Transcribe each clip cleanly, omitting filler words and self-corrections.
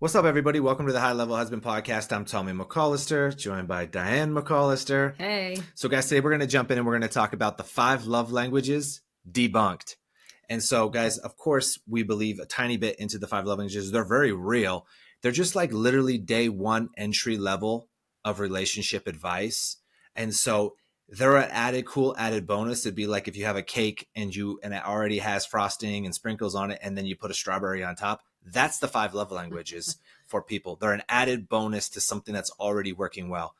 What's up, everybody? Welcome to the High Level Husband Podcast. I'm Tommy McCollister, joined by Diane McCollister. Hey. So, guys, today we're going to jump in and we're going to talk about the 5 love languages debunked. And so, guys, of course, we believe a tiny bit into the 5 love languages. They're very real. They're just like literally day one entry level of relationship advice. And so they're an cool added bonus. It'd be like if you have a cake and it already has frosting and sprinkles on it, and then you put a strawberry on top. That's the 5 love languages for people. They're an added bonus to something that's already working well.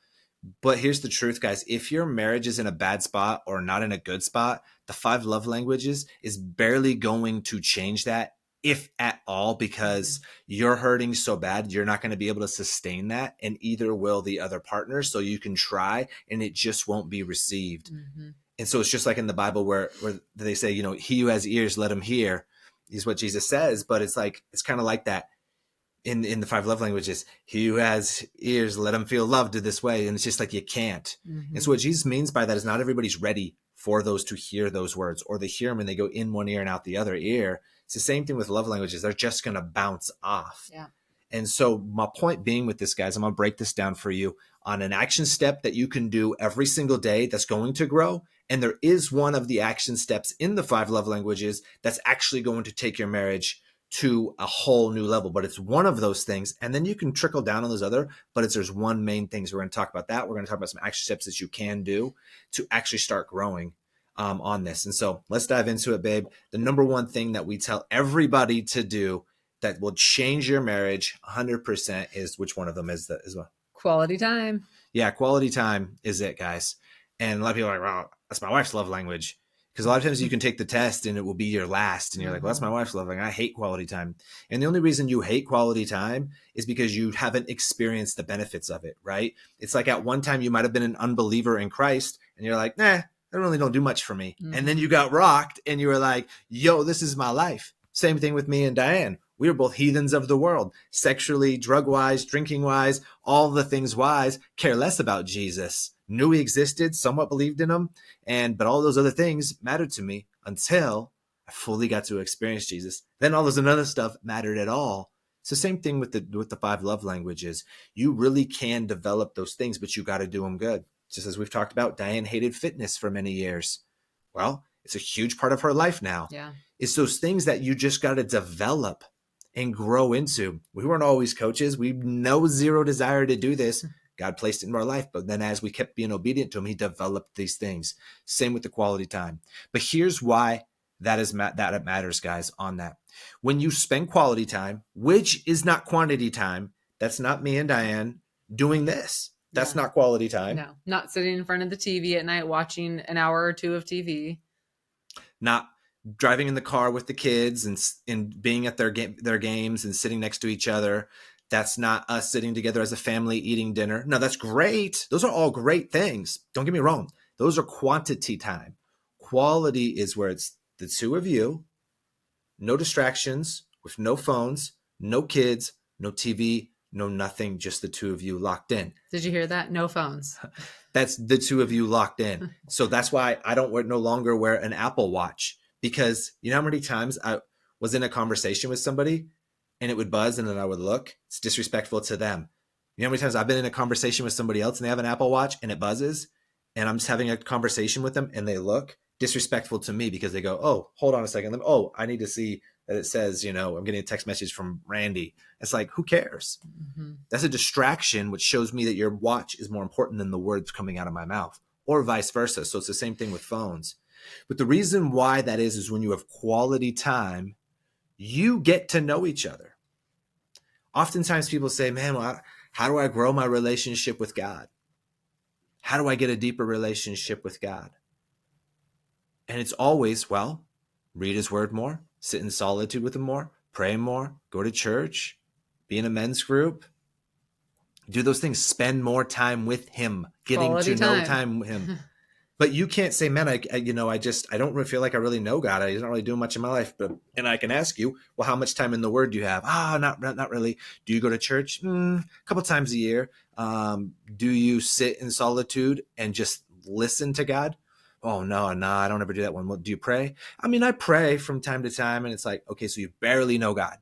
But here's the truth, guys. If your marriage is in a bad spot or not in a good spot, the 5 love languages is barely going to change that, if at all, because you're hurting so bad, you're not going to be able to sustain that, and either will the other partner. So you can try, and it just won't be received. Mm-hmm. And so it's just like in the Bible where they say, he who has ears, let him hear, is what Jesus says. But it's kind of like that in the 5 love languages. He who has ears, let him feel loved this way. And it's just like, you can't. Mm-hmm. And so what Jesus means by that is not everybody's ready for those to hear those words, or they hear them and they go in one ear and out the other ear. It's the same thing with love languages. They're just going to bounce off. Yeah. And so my point being with this, guys, I'm going to break this down for you on an action step that you can do every single day that's going to grow. And there is one of the action steps in the 5 love languages that's actually going to take your marriage to a whole new level. But it's one of those things. And then you can trickle down on those other, but there's one main thing. So we're going to talk about that. We're going to talk about some action steps that you can do to actually start growing on this. And so let's dive into it, babe. The number one thing that we tell everybody to do that will change your marriage 100% is, which one of them is that as well? Quality time. Yeah, quality time is it, guys. And a lot of people are like, well, that's my wife's love language. Because a lot of times you can take the test and it will be your last. And you're like, well, that's my wife's love language. I hate quality time. And the only reason you hate quality time is because you haven't experienced the benefits of it, right? It's like at one time you might have been an unbeliever in Christ and you're like, nah, that really don't do much for me. Mm-hmm. And then you got rocked and you were like, yo, this is my life. Same thing with me and Diane. We were both heathens of the world, sexually, drug-wise, drinking-wise, all the things wise, care less about Jesus. Knew he existed, somewhat believed in him, but all those other things mattered to me until I fully got to experience Jesus. Then all this other stuff mattered at all. It's the same thing with the 5 love languages. You really can develop those things, but you got to do them good. Just as we've talked about, Diane hated fitness for many years. Well, it's a huge part of her life now. Yeah. It's those things that you just got to develop and grow into. We weren't always coaches. We no zero desire to do this. God placed it in our life. But then as we kept being obedient to him, he developed these things. Same with the quality time. But here's why that it matters, guys, on that. When you spend quality time, which is not quantity time, that's not me and Diane doing this. That's not quality time. No, not sitting in front of the TV at night watching an hour or two of TV. Not driving in the car with the kids and being at their games and sitting next to each other. That's not us sitting together as a family eating dinner. No, that's great. Those are all great things. Don't get me wrong. Those are quantity time. Quality is where it's the two of you, no distractions, with no phones, no kids, no TV, no nothing, just the two of you locked in. Did you hear that? No phones. That's the two of you locked in. So that's why I no longer wear an Apple Watch, because you know how many times I was in a conversation with somebody and it would buzz and then I would look. It's disrespectful to them. You know how many times I've been in a conversation with somebody else and they have an Apple Watch and it buzzes and I'm just having a conversation with them and they look? Disrespectful to me because they go, oh, hold on a second. Oh, I need to see that it says, I'm getting a text message from Randy. It's like, who cares? Mm-hmm. That's a distraction, which shows me that your watch is more important than the words coming out of my mouth, or vice versa. So it's the same thing with phones. But the reason why that is when you have quality time, you get to know each other. Oftentimes people say, man, well, how do I grow my relationship with God? How do I get a deeper relationship with God? And it's always, well, read his word more, sit in solitude with him more, pray more, go to church, be in a men's group, do those things, spend more time with him, getting quality to know time with him. But you can't say, man, I don't really feel like I really know God. I don't really do much in my life. And I can ask you, well, how much time in the word do you have? Not really. Do you go to church? A couple times a year. Do you sit in solitude and just listen to God? Oh, no, I don't ever do that one. Well, do you pray? I mean, I pray from time to time, and it's like, okay, so you barely know God.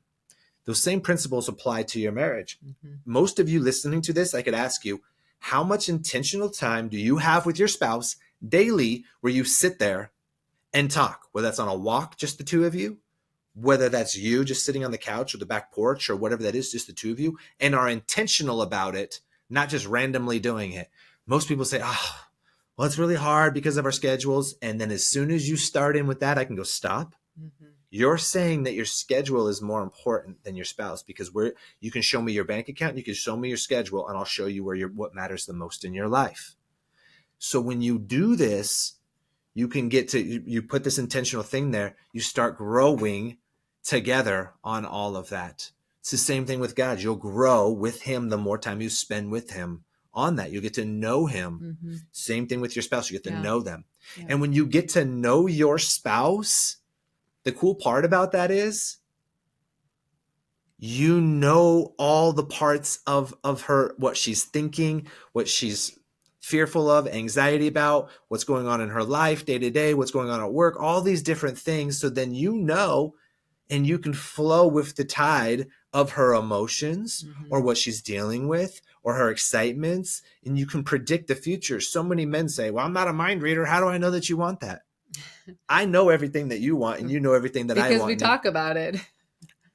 those same principles apply to your marriage. Mm-hmm. Most of you listening to this, I could ask you, how much intentional time do you have with your spouse daily where you sit there and talk, whether that's on a walk, just the two of you, whether that's you just sitting on the couch or the back porch or whatever that is, just the two of you, and are intentional about it, not just randomly doing it. Most people say, oh, well, it's really hard because of our schedules. And then as soon as you start in with that, I can go, stop. Mm-hmm. You're saying that your schedule is more important than your spouse, because you can show me your bank account, you can show me your schedule, and I'll show you what matters the most in your life. So when you do this, you can you put this intentional thing there, you start growing together on all of that. It's the same thing with God. You'll grow with him the more time you spend with him on that. You get to know him. Mm-hmm. Same thing with your spouse. You get to know them. Yeah. And when you get to know your spouse, the cool part about that is you know all the parts of her, what she's thinking, what she's fearful of, anxiety about, what's going on in her life day to day, what's going on at work, all these different things. So then you know, and you can flow with the tide of her emotions or what she's dealing with or her excitements, and you can predict the future. So many men say, well, I'm not a mind reader. How do I know that you want that? I know everything that you want, and you know everything that I want. Because we talk about it.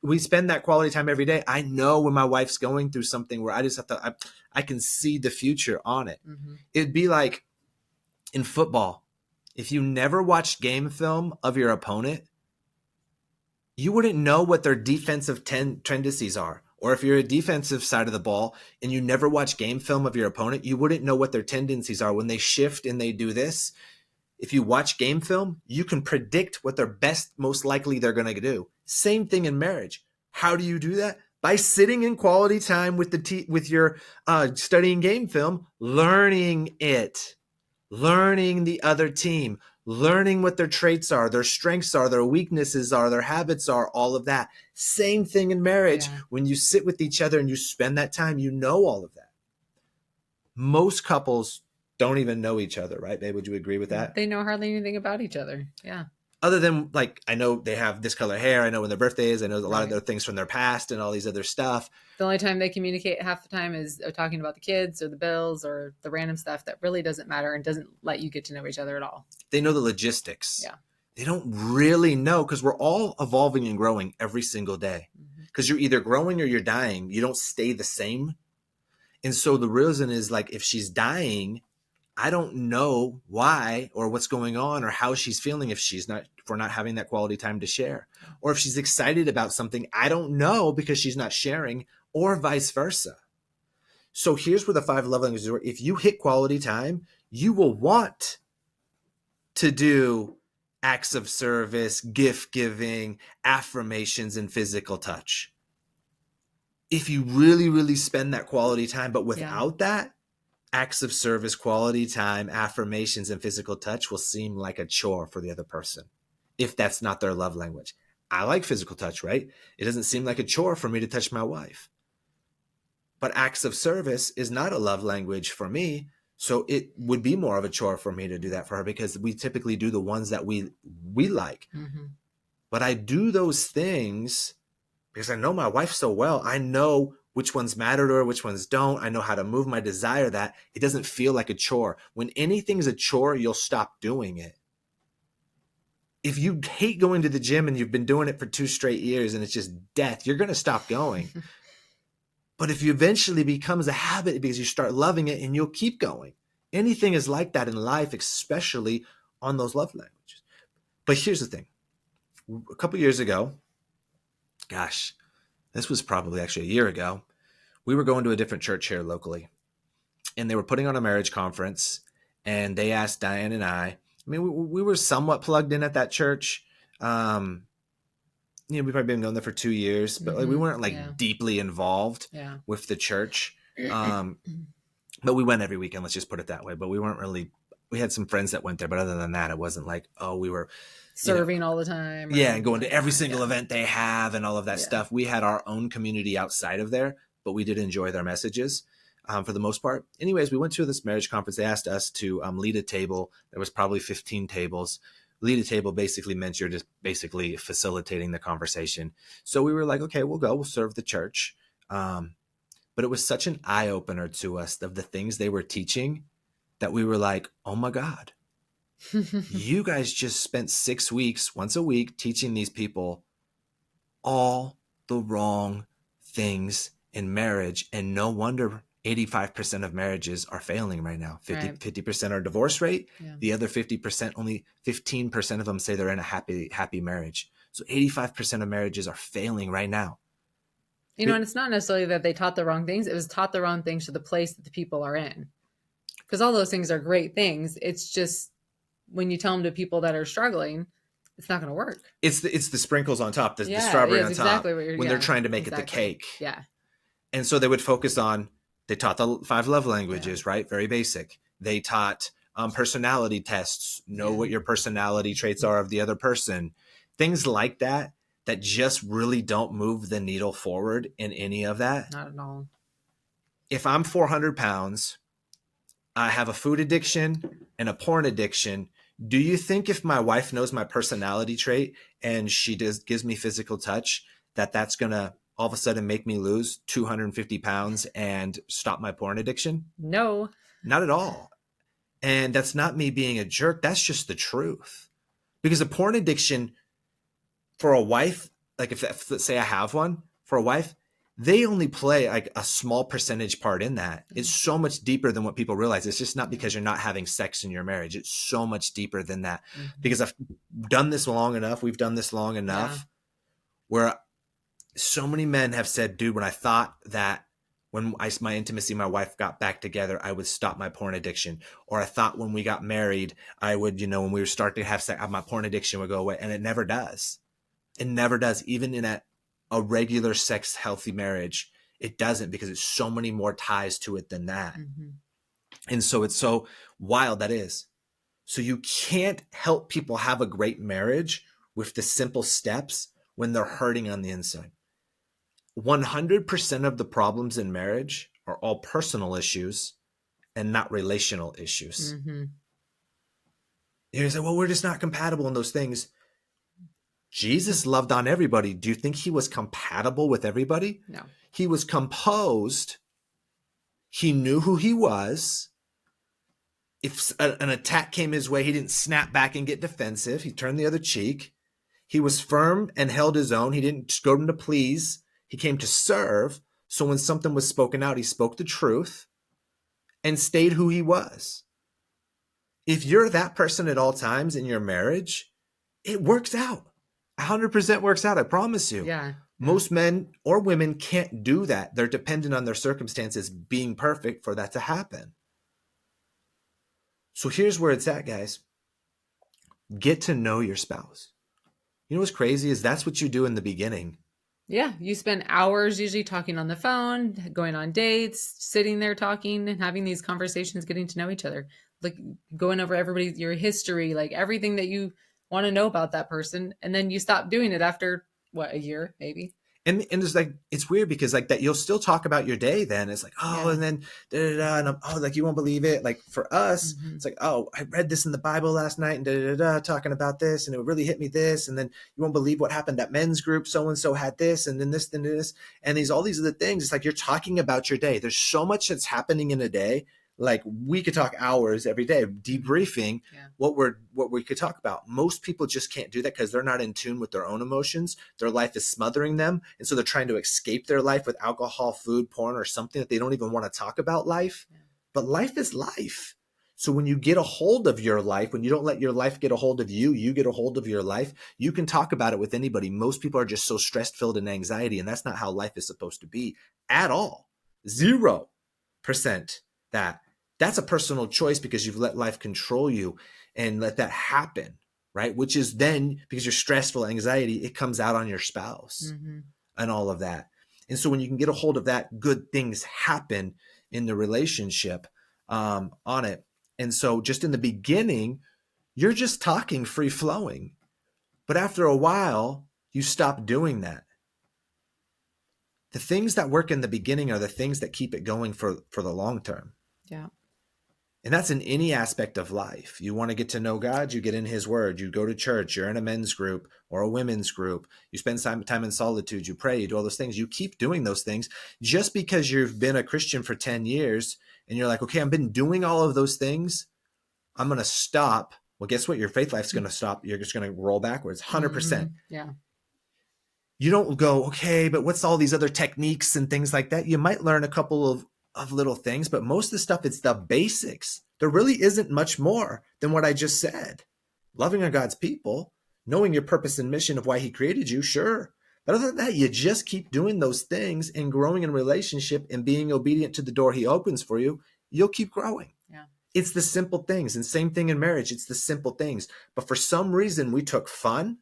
We spend that quality time every day. I know when my wife's going through something where I just have to, I can see the future on it. Mm-hmm. It'd be like in football. If you never watched game film of your opponent, you wouldn't know what their defensive tendencies are. Or if you're a defensive side of the ball and you never watch game film of your opponent, you wouldn't know what their tendencies are when they shift and they do this. If you watch game film, you can predict what they're most likely they're going to do. Same thing in marriage. How do you do that? By sitting in quality time with your studying game film, learning it, learning the other team, learning what their traits are, their strengths are, their weaknesses are, their habits are, all of that. Same thing in marriage. Yeah. When you sit with each other and you spend that time, you know all of that. Most couples don't even know each other, right, babe? Would you agree with that? They know hardly anything about each other. Yeah. Other than, like, I know they have this color hair. I know when their birthday is. I know a lot of their things from their past and all these other stuff. The only time they communicate half the time is talking about the kids or the bills or the random stuff that really doesn't matter and doesn't let you get to know each other at all. They know the logistics. Yeah. They don't really know, because we're all evolving and growing every single day. Because you're either growing or you're dying. You don't stay the same. And so the reason is, like, if she's dying, I don't know why or what's going on or how she's feeling if we're not having that quality time to share. Or if she's excited about something, I don't know because she's not sharing, or vice versa. So here's where the 5 love languages are. If you hit quality time, you will want to do acts of service, gift giving, affirmations, and physical touch. If you really, really spend that quality time, but without that, acts of service, quality time, affirmations, and physical touch will seem like a chore for the other person if that's not their love language. I like physical touch, right? It doesn't seem like a chore for me to touch my wife. But acts of service is not a love language for me, so it would be more of a chore for me to do that for her, because we typically do the ones that we like. Mm-hmm. But I do those things because I know my wife so well. I know which ones matter to her, which ones don't. I know how to move my desire that it doesn't feel like a chore. When anything's a chore, you'll stop doing it. If you hate going to the gym and you've been doing it for 2 straight years and it's just death, you're going to stop going. But if you eventually becomes a habit because you start loving it, and you'll keep going. Anything is like that in life, especially on those love languages. But here's the thing. A couple years ago, gosh, this was probably actually a year ago, we were going to a different church here locally, and they were putting on a marriage conference, and they asked Diane and I mean, we were somewhat plugged in at that church. We've probably been going there for 2 years, but we weren't deeply involved with the church. But we went every weekend, let's just put it that way. But we weren't really, we had some friends that went there, but other than that, it wasn't like, we were serving all the time. And going to every single event they have and all of that stuff. We had our own community outside of there, but we did enjoy their messages for the most part. Anyways, we went to this marriage conference. They asked us to lead a table. There was probably 15 tables. lead a table basically meant you're just basically facilitating the conversation. So we were like, okay, we'll serve the church. But it was such an eye opener to us of the things they were teaching that we were like, oh my God, you guys just spent 6 weeks, once a week, teaching these people all the wrong things in marriage. And no wonder 85% of marriages are failing right now. 50% are divorce rate. Yeah. The other 50%, only 15% of them say they're in a happy marriage. So 85% of marriages are failing right now. And it's not necessarily that they taught the wrong things. It was taught the wrong things to the place that the people are in. Because all those things are great things. It's just when you tell them to people that are struggling, it's not going to work. It's the sprinkles on top, the strawberry on top, exactly when they're trying to make it the cake. Yeah. And so they would focus on, they taught the 5 love languages, right? Very basic. They taught personality tests, know what your personality traits are of the other person. Things like that just really don't move the needle forward in any of that. Not at all. If I'm 400 pounds, I have a food addiction and a porn addiction. Do you think if my wife knows my personality trait and she gives me physical touch, that's going to all of a sudden make me lose 250 pounds and stop my porn addiction? No. Not at all. And that's not me being a jerk. That's just the truth. Because a porn addiction for a wife, like if let's say I have one, for a wife, they only play like a small percentage part in that. It's so much deeper than what people realize. It's just not because you're not having sex in your marriage. It's so much deeper than that. Because I've done this long enough. We've done this long enough where so many men have said, dude, when I thought that when my intimacy, my wife got back together, I would stop my porn addiction. Or I thought when we got married, I would, when we were starting to have sex, my porn addiction would go away. And it never does. It never does. Even in a regular sex healthy marriage, it doesn't, because it's so many more ties to it than that. And so it's so wild that is. So you can't help people have a great marriage with the simple steps when they're hurting on the inside. 100% of the problems in marriage are all personal issues and not relational issues. You say, well, we're just not compatible in those things. Jesus loved on everybody. Do you think he was compatible with everybody? No. He was composed. He knew who he was. If an attack came his way, he didn't snap back and get defensive. He turned the other cheek. He was firm and held his own. He didn't go to please. He came to serve. So when something was spoken out, he spoke the truth and stayed who he was. If you're that person at all times in your marriage, it works out. 100% works out. I promise you. Yeah. Most men or women can't do that. They're dependent on their circumstances being perfect for that to happen. So here's where it's at, guys. Get to know your spouse. You know what's crazy is that's what you do in the beginning. Yeah. You spend hours usually talking on the phone, going on dates, sitting there talking and having these conversations, getting to know each other, like going over your history, like everything that you want to know about that person. And then you stop doing it after a year, maybe. And it's like, it's weird because like that, you'll still talk about your day then. It's like, and then, and like, you won't believe it. Like for us, it's like, oh, I read this in the Bible last night and talking about this. And it really hit me this. And then you won't believe what happened at men's group. So-and-so had this and then this, and this. And all these other things. It's like, you're talking about your day. There's so much that's happening in a day. Like we could talk hours every day debriefing what we could talk about. Most people just can't do that because they're not in tune with their own emotions. Their life is smothering them. And so they're trying to escape their life with alcohol, food, porn, or something that they don't even want to talk about life. But life is life. So when you get a hold of your life, when you don't let your life get a hold of you, you get a hold of your life, you can talk about it with anybody. Most people are just so stress-filled and anxiety, and that's not how life is supposed to be at all. 0% that. That's a personal choice because you've let life control you and let that happen, right? Which is then, because you're stressful, anxiety, it comes out on your spouse and all of that. And so when you can get a hold of that, good things happen in the relationship on it. And so just in the beginning, you're just talking free flowing. But after a while, you stop doing that. The things that work in the beginning are the things that keep it going for the long term. Yeah. And that's in any aspect of life. You want to get to know God, you get in his word, you go to church, you're in a men's group or a women's group, you spend time in solitude, you pray, you do all those things. You keep doing those things. Just because you've been a Christian for 10 years and you're like, okay, I've been doing all of those things, I'm going to stop. Well, guess what? Your faith life's going to stop. You're just going to roll backwards 100%. Yeah. You don't go, okay, but what's all these other techniques and things like that? You might learn a couple of little things, but most of the stuff, it's the basics. There really isn't much more than what I just said. Loving on God's people, knowing your purpose and mission of why he created you, sure. But other than that, you just keep doing those things and growing in relationship and being obedient to the door he opens for you. You'll keep growing. Yeah. It's the simple things. And same thing in marriage. It's the simple things. But for some reason, we took fun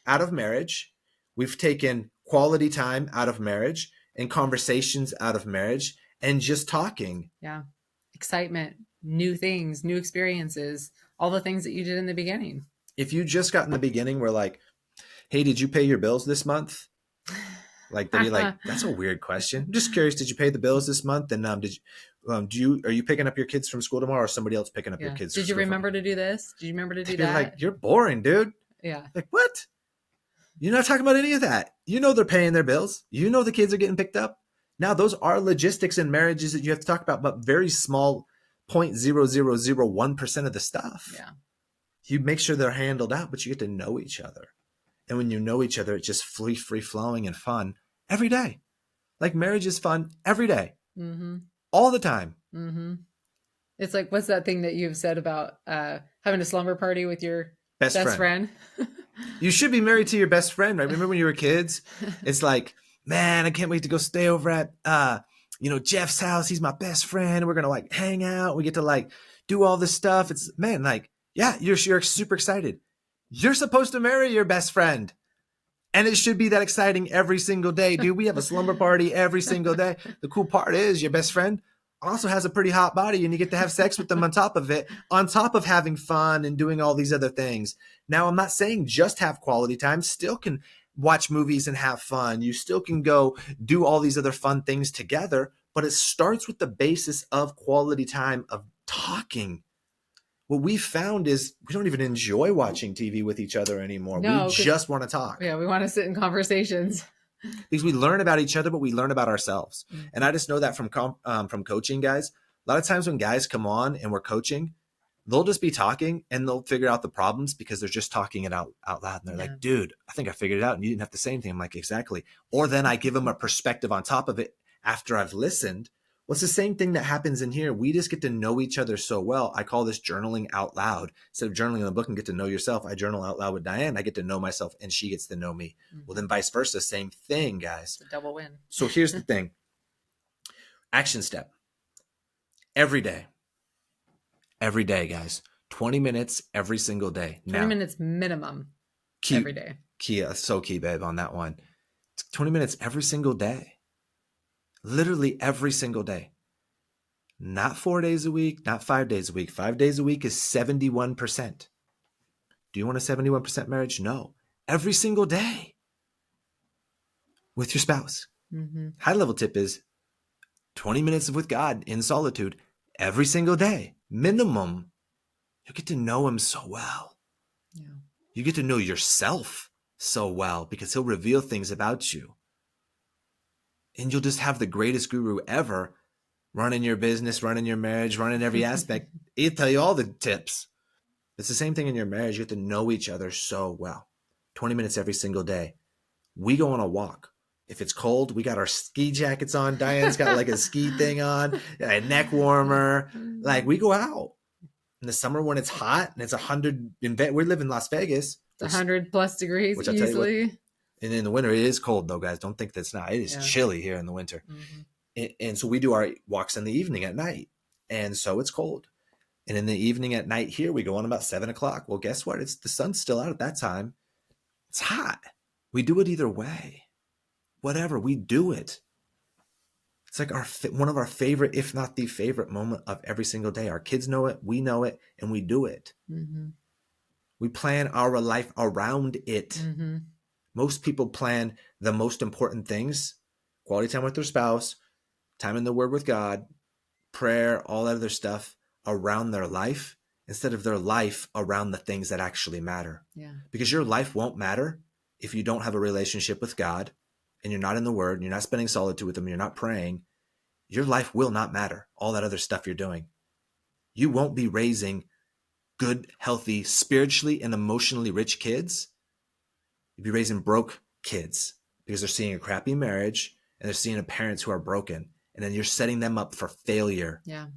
out of marriage. We've taken quality time out of marriage and conversations out of marriage and just talking. Yeah. Excitement, new things, new experiences, all the things that you did in the beginning. If you just got in the beginning, we're like, hey, did you pay your bills this month? Like, they'd be like, that's a weird question. I'm just curious, did you pay the bills this month? And are you picking up your kids from school tomorrow, or somebody else picking up your kids? Did you remember to do this? Did you remember to do that? Like, you're boring, dude. Yeah. Like, what? You're not talking about any of that. You know they're paying their bills. You know the kids are getting picked up. Now, those are logistics in marriages that you have to talk about, but very small 0.0001% of the stuff. Yeah. You make sure they're handled out, but you get to know each other. And when you know each other, it's just free flowing and fun every day. Like, marriage is fun every day, all the time. It's like, what's that thing that you've said about having a slumber party with your best friend? You should be married to your best friend, right? Remember when you were kids? It's like, man, I can't wait to go stay over at Jeff's house. He's my best friend. We're gonna like hang out. We get to like do all this stuff. It's, man, like, yeah, you're super excited. You're supposed to marry your best friend. And it should be that exciting every single day, dude. We have a slumber party every single day. The cool part is your best friend also has a pretty hot body, and you get to have sex with them on top of it, on top of having fun and doing all these other things. Now, I'm not saying just have quality time. Still can watch movies and have fun. You still can go do all these other fun things together, but it starts with the basis of quality time, of talking. What we found is we don't even enjoy watching TV with each other anymore. No, we just want to talk. Yeah, we want to sit in conversations. Because we learn about each other, but we learn about ourselves. And I just know that from coaching guys. A lot of times when guys come on and we're coaching, they'll just be talking and they'll figure out the problems because they're just talking it out loud. And they're like, dude, I think I figured it out and you didn't have to say anything. I'm like, exactly. Or then I give them a perspective on top of it after I've listened. Well, it's the same thing that happens in here. We just get to know each other so well. I call this journaling out loud. Instead of journaling in the book and get to know yourself, I journal out loud with Diane. I get to know myself and she gets to know me. Well, then vice versa, same thing, guys. It's a double win. So here's the thing. Action step. Every day, guys. 20 minutes every single day. 20 minutes minimum every day. So key, babe, on that one. 20 minutes every single day. Literally every single day. Not 4 days a week, not 5 days a week. 5 days a week is 71%. Do you want a 71% marriage? No. Every single day with your spouse. High level tip is 20 minutes with God in solitude every single day. Minimum. You get to know him so well. Yeah. You get to know yourself so well because he'll reveal things about you. And you'll just have the greatest guru ever running your business, running your marriage, running every aspect. He'll tell you all the tips. It's the same thing in your marriage. You have to know each other so well. 20 minutes every single day. We go on a walk. If it's cold, we got our ski jackets on. Diane's got like a ski thing on, a neck warmer. Like, we go out. In the summer when it's hot and it's 100, we live in Las Vegas. It's 100 plus degrees easily. And in the winter, it is cold, though, guys. Don't think that's not. It is chilly here in the winter. And so we do our walks in the evening at night. And so it's cold. And in the evening at night here, we go on about 7 o'clock. Well, guess what? The sun's still out at that time. It's hot. We do it either way. Whatever, we do it. It's like one of our favorite, if not the favorite moment of every single day. Our kids know it, we know it, and we do it. We plan our life around it. Most people plan the most important things: quality time with their spouse, time in the Word with God, prayer, all that other stuff, around their life instead of their life around the things that actually matter. Yeah. Because your life won't matter if you don't have a relationship with God and you're not in the Word, and you're not spending solitude with Him, you're not praying. Your life will not matter. All that other stuff you're doing. You won't be raising good, healthy, spiritually and emotionally rich kids. You'll be raising broke kids because they're seeing a crappy marriage and they're seeing parents who are broken. And then you're setting them up for failure. Yeah.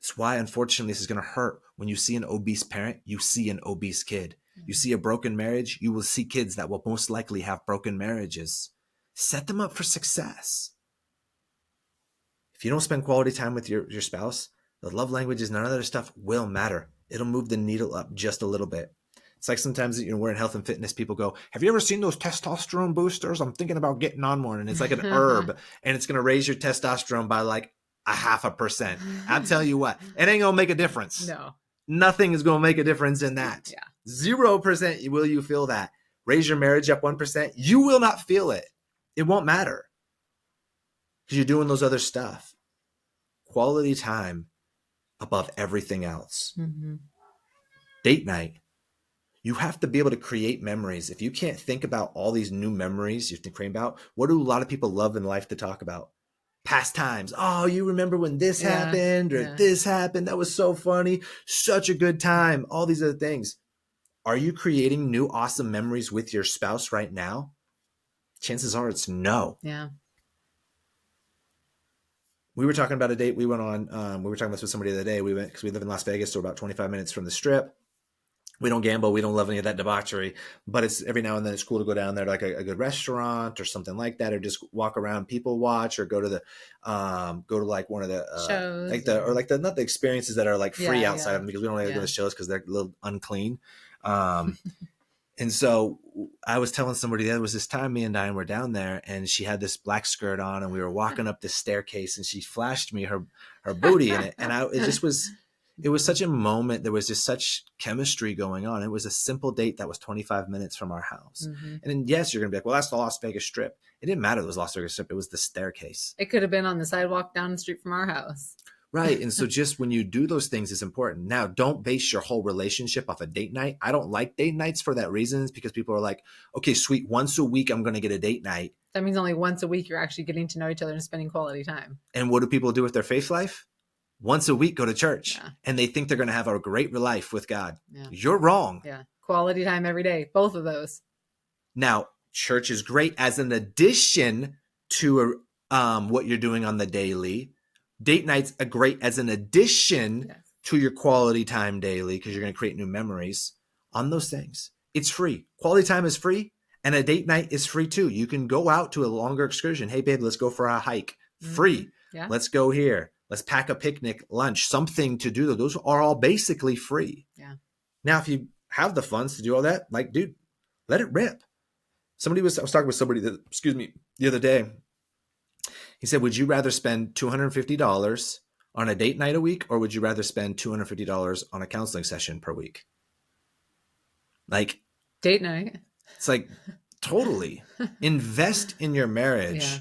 That's why, unfortunately, this is going to hurt. When you see an obese parent, you see an obese kid. You see a broken marriage, you will see kids that will most likely have broken marriages. Set them up for success. If you don't spend quality time with your spouse, the love languages, none of that other stuff will matter. It'll move the needle up just a little bit. It's like sometimes, we're in health and fitness, people go, have you ever seen those testosterone boosters? I'm thinking about getting on one. And it's like an herb, and it's going to raise your testosterone by like 0.5%. I'll tell you what, it ain't going to make a difference. No. Nothing is going to make a difference in that. Yeah. 0% will you feel that. Raise your marriage up 1%. You will not feel it. It won't matter because you're doing those other stuff. Quality time above everything else. Mm-hmm. Date night. You have to be able to create memories. If you can't think about all these new memories you have to create about, what do a lot of people love in life to talk about? Past times. Oh, you remember when this happened or this happened? That was so funny. Such a good time. All these other things. Are you creating new awesome memories with your spouse right now? Chances are it's no. Yeah. We were talking about a date we went on. We were talking about this with somebody the other day. We went because we live in Las Vegas, so about 25 minutes from the Strip. We don't gamble. We don't love any of that debauchery, but it's every now and then it's cool to go down there to like a good restaurant or something like that, or just walk around, people watch, or go to like one of the shows, not the experiences that are like free outside of them, because we don't really go to shows because they're a little unclean. And so I was telling somebody there was this time me and Diane were down there, and she had this black skirt on, and we were walking up this staircase, and she flashed me her booty in it, and it was such a moment. There was just such chemistry going on. It was a simple date that was 25 minutes from our house. Mm-hmm. And then, yes, you're going to be like, well, that's the Las Vegas Strip. It didn't matter. It was Las Vegas Strip. It was the staircase. It could have been on the sidewalk down the street from our house. Right. And so just when you do those things, it's important. Now, don't base your whole relationship off a date night. I don't like date nights for that reason, because people are like, okay, sweet, once a week, I'm going to get a date night. That means only once a week you're actually getting to know each other and spending quality time. And what do people do with their faith life? Once a week, go to church, and they think they're going to have a great life with God. Yeah. You're wrong. Yeah. Quality time every day. Both of those. Now, church is great as an addition to what you're doing on the daily. Date nights are great as an addition to your quality time daily, because you're going to create new memories on those things. It's free. Quality time is free, and a date night is free too. You can go out to a longer excursion. Hey, babe, let's go for a hike. Free. Yeah. Let's go here. Let's pack a picnic, lunch, something to do. Those are all basically free. Yeah. Now, if you have the funds to do all that, like, dude, let it rip. I was talking with somebody the other day. He said, would you rather spend $250 on a date night a week, or would you rather spend $250 on a counseling session per week? Like, date night. It's like, totally invest in your marriage. Yeah.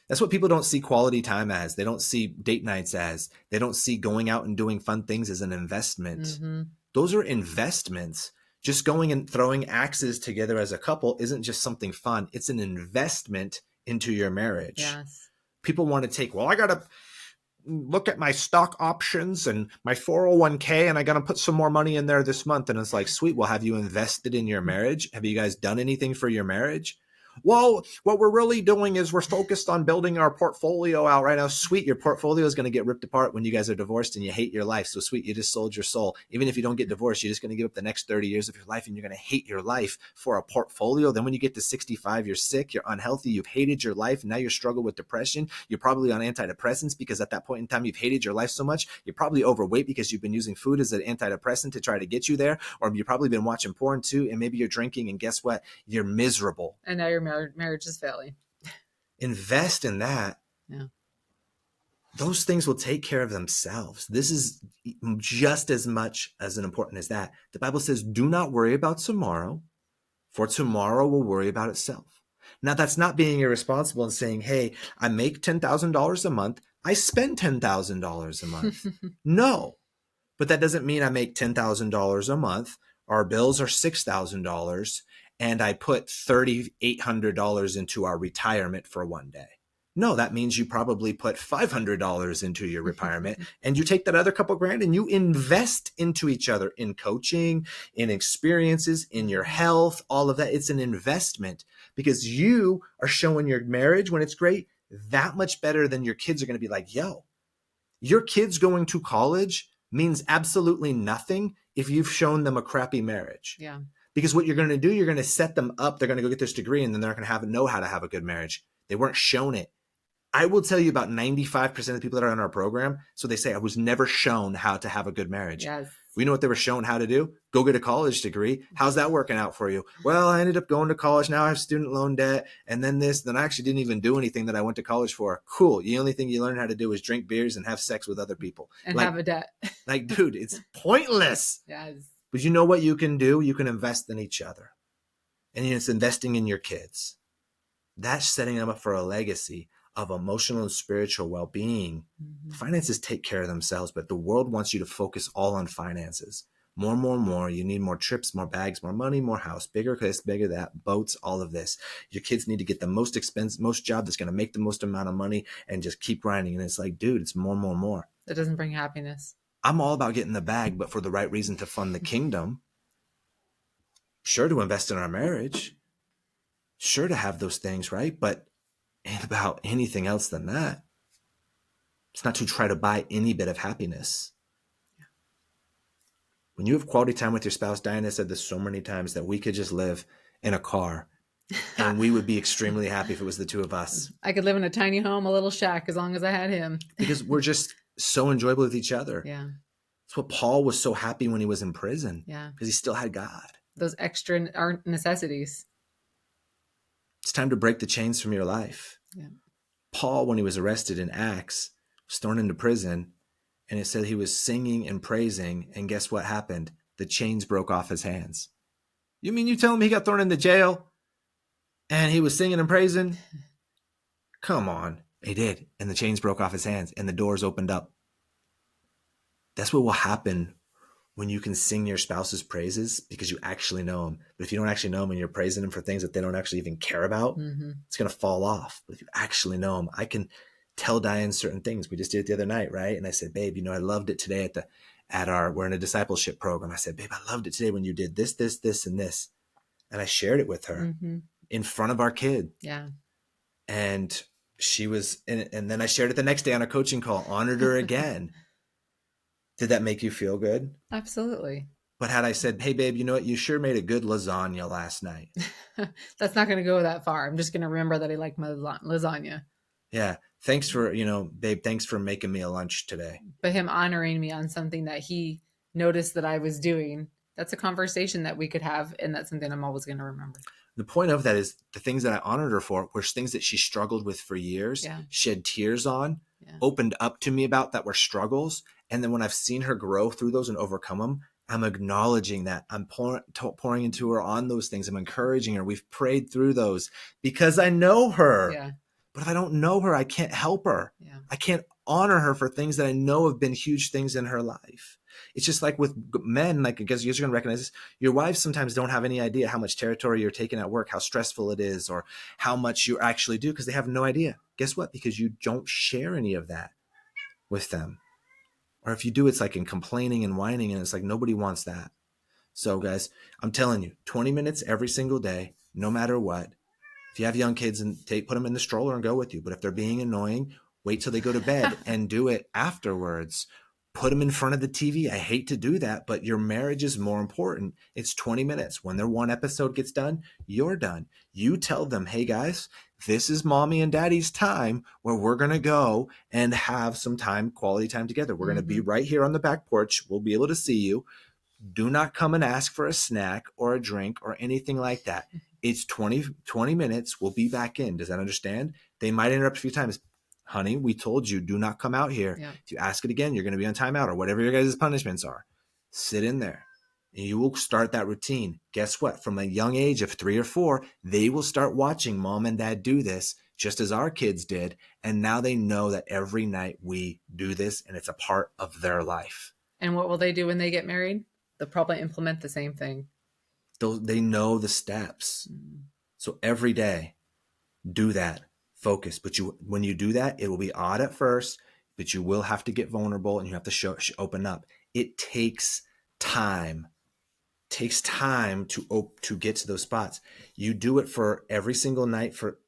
That's what people don't see quality time as. They don't see date nights as. They don't see going out and doing fun things as an investment. Mm-hmm. Those are investments. Just going and throwing axes together as a couple isn't just something fun. It's an investment into your marriage. Yes. People want to take, well, I got to look at my stock options and my 401k, and I got to put some more money in there this month. And it's like, sweet. Well, have you invested in your marriage? Have you guys done anything for your marriage? Well, what we're really doing is we're focused on building our portfolio out right now. Sweet, your portfolio is going to get ripped apart when you guys are divorced and you hate your life. So sweet, you just sold your soul. Even if you don't get divorced, you're just going to give up the next 30 years of your life, and you're going to hate your life for a portfolio. Then when you get to 65, you're sick, you're unhealthy, you've hated your life, and now you're struggling with depression. You're probably on antidepressants because at that point in time, you've hated your life so much. You're probably overweight because you've been using food as an antidepressant to try to get you there. Or you've probably been watching porn too, and maybe you're drinking, and guess what? You're miserable. And now your marriage is failing. Invest in that. Yeah. Those things will take care of themselves. This is just as much as important as that. The Bible says, do not worry about tomorrow, for tomorrow will worry about itself. Now, that's not being irresponsible and saying, hey, I make $10,000 a month, I spend $10,000 a month. No. But that doesn't mean I make $10,000 a month. Our bills are $6,000 and I put $3,800 into our retirement for one day. No, that means you probably put $500 into your retirement and you take that other couple grand and you invest into each other in coaching, in experiences, in your health, all of that. It's an investment because you are showing your marriage when it's great that much better than your kids are going to be like, yo, your kids going to college means absolutely nothing if you've shown them a crappy marriage. Yeah. Because what you're going to do, you're going to set them up. They're going to go get this degree and then they're going to know how to have a good marriage. They weren't shown it. I will tell you about 95% of the people that are in our program. So they say, I was never shown how to have a good marriage. Yes. We know what they were shown how to do. Go get a college degree. How's that working out for you? Well, I ended up going to college. Now I have student loan debt. And then this, then I actually didn't even do anything that I went to college for. Cool. The only thing you learn how to do is drink beers and have sex with other people. And have a debt. Like, dude, it's pointless. Yes. But you know what you can do? You can invest in each other. And it's investing in your kids. That's setting them up for a legacy of emotional and spiritual well-being. Mm-hmm. Finances take care of themselves, but the world wants you to focus all on finances. More. You need more trips, more bags, more money, more house, bigger this, bigger that, boats, all of this. Your kids need to get the most expensive, most job that's going to make the most amount of money and just keep grinding. And it's like, dude, it's more. That doesn't bring happiness. I'm all about getting the bag, but for the right reason to fund the kingdom. Sure to invest in our marriage. Sure to have those things, right? But ain't about anything else than that. It's not to try to buy any bit of happiness. Yeah. When you have quality time with your spouse, Diana said this so many times that we could just live in a car and we would be extremely happy if it was the two of us. I could live in a tiny home, a little shack, as long as I had him. Because we're just so enjoyable with each other. Yeah. That's what Paul was so happy when he was in prison. Yeah. Because he still had God. Those extra aren't necessities. It's time to break the chains from your life. Yeah. Paul, when he was arrested in Acts, was thrown into prison, and it said he was singing and praising, and guess what happened? The chains broke off his hands. You mean you telling me he got thrown into jail, and he was singing and praising? Come on. He did, and the chains broke off his hands, and the doors opened up. That's what will happen when you can sing your spouse's praises because you actually know them. But if you don't actually know them and you're praising them for things that they don't actually even care about, it's going to fall off. But if you actually know them, I can tell Diane certain things. We just did it the other night, right? And I said, babe, I loved it today we're in a discipleship program. I said, babe, I loved it today when you did this, and this. And I shared it with her in front of our kid. Yeah. And she was, and then I shared it the next day on a coaching call, honored her again. Did that make you feel good? Absolutely. But had I said, hey, babe, you know what? You sure made a good lasagna last night. That's not going to go that far. I'm just going to remember that I like my lasagna. Yeah. Thanks for, babe, thanks for making me a lunch today. But him honoring me on something that he noticed that I was doing, that's a conversation that we could have. And that's something I'm always going to remember. The point of that is the things that I honored her for were things that she struggled with for years, shed tears on, opened up to me about that were struggles. And then when I've seen her grow through those and overcome them, I'm acknowledging that. I'm pouring into her on those things. I'm encouraging her. We've prayed through those because I know her. Yeah. But if I don't know her, I can't help her. Yeah. I can't honor her for things that I know have been huge things in her life. It's just like with men, like I guess you're going to recognize this. Your wives sometimes don't have any idea how much territory you're taking at work, how stressful it is, or how much you actually do because they have no idea. Guess what? Because you don't share any of that with them. Or if you do, it's like in complaining and whining, and it's like nobody wants that. So guys, I'm telling you, 20 minutes every single day, no matter what. If you have young kids, and put them in the stroller and go with you. But if they're being annoying, wait till they go to bed and do it afterwards. Put them in front of the TV. I hate to do that, but your marriage is more important. It's 20 minutes. When their one episode gets done, you're done. You tell them, hey guys, this is mommy and daddy's time where we're going to go and have some time, quality time together. We're going to be right here on the back porch. We'll be able to see you. Do not come and ask for a snack or a drink or anything like that. It's 20 minutes. We'll be back in. Does that understand? They might interrupt a few times. Honey, we told you, do not come out here. Yeah. If you ask it again, you're going to be on timeout or whatever your guys' punishments are. Sit in there. And you will start that routine. Guess what? From a young age of 3 or 4, they will start watching mom and dad do this just as our kids did. And now they know that every night we do this and it's a part of their life. And what will they do when they get married? They'll probably implement the same thing. They know the steps. So every day, do that. Focus. But when you do that, it will be odd at first, but you will have to get vulnerable and you have to open up. It takes time. Takes time to get to those spots. You do it for every single night for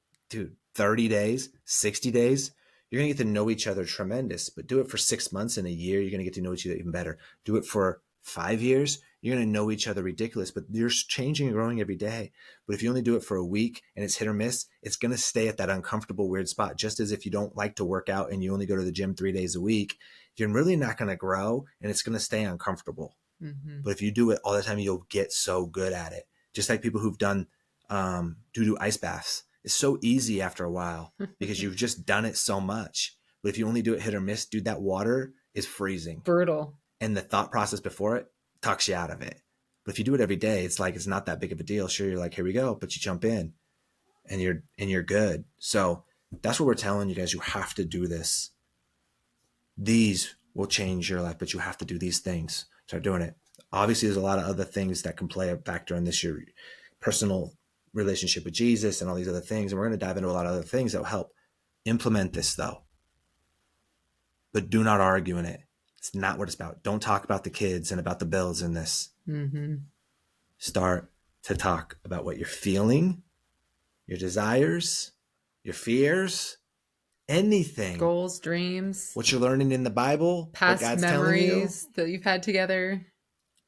30 days, 60 days. You're going to get to know each other tremendous, but do it for 6 months and a year. You're going to get to know each other even better. Do it for 5 years. You're going to know each other ridiculous, but you're changing and growing every day. But if you only do it for a week and it's hit or miss, it's going to stay at that uncomfortable, weird spot. Just as if you don't like to work out and you only go to the gym 3 days a week, you're really not going to grow and it's going to stay uncomfortable. Mm-hmm. But if you do it all the time, you'll get so good at it. Just like people who've done do ice baths. It's so easy after a while because you've just done it so much. But if you only do it hit or miss, dude, that water is freezing. Brutal. And the thought process before it talks you out of it. But if you do it every day, it's like it's not that big of a deal. Sure, you're like, here we go, but you jump in and you're good. So that's what we're telling you guys. You have to do this. These will change your life, but you have to do these things. Start doing it. Obviously, there's a lot of other things that can play a factor in this, your personal relationship with Jesus and all these other things. And we're going to dive into a lot of other things that will help implement this, though. But do not argue in it. It's not what it's about. Don't talk about the kids and about the bills in this. Mm-hmm. Start to talk about what you're feeling, your desires, your fears, anything. Goals, dreams, what you're learning in the Bible, past what God's memories that you've had together.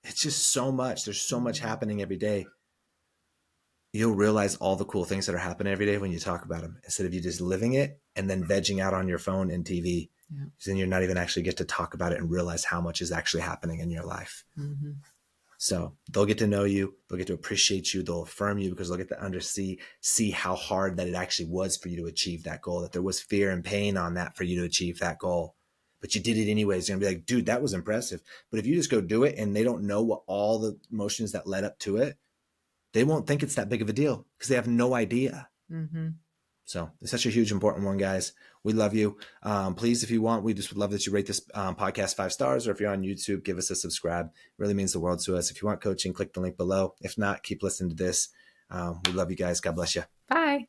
It's just so much. There's so much happening every day. You'll realize all the cool things that are happening every day when you talk about them, instead of you just living it and then vegging out on your phone and TV. Yeah. Then you're not even actually get to talk about it and realize how much is actually happening in your life. Mm-hmm. So they'll get to know you. They'll get to appreciate you. They'll affirm you because they'll get to see how hard that it actually was for you to achieve that goal, that there was fear and pain on that for you to achieve that goal. But you did it anyways. You're going to be like, dude, that was impressive. But if you just go do it and they don't know what all the emotions that led up to it, they won't think it's that big of a deal because they have no idea. Mm-hmm. So it's such a huge, important one, guys. We love you. Please, if you want, we just would love that you rate this podcast 5 stars, or if you're on YouTube, give us a subscribe. It really means the world to us. If you want coaching, click the link below. If not, keep listening to this. We love you guys. God bless you. Bye.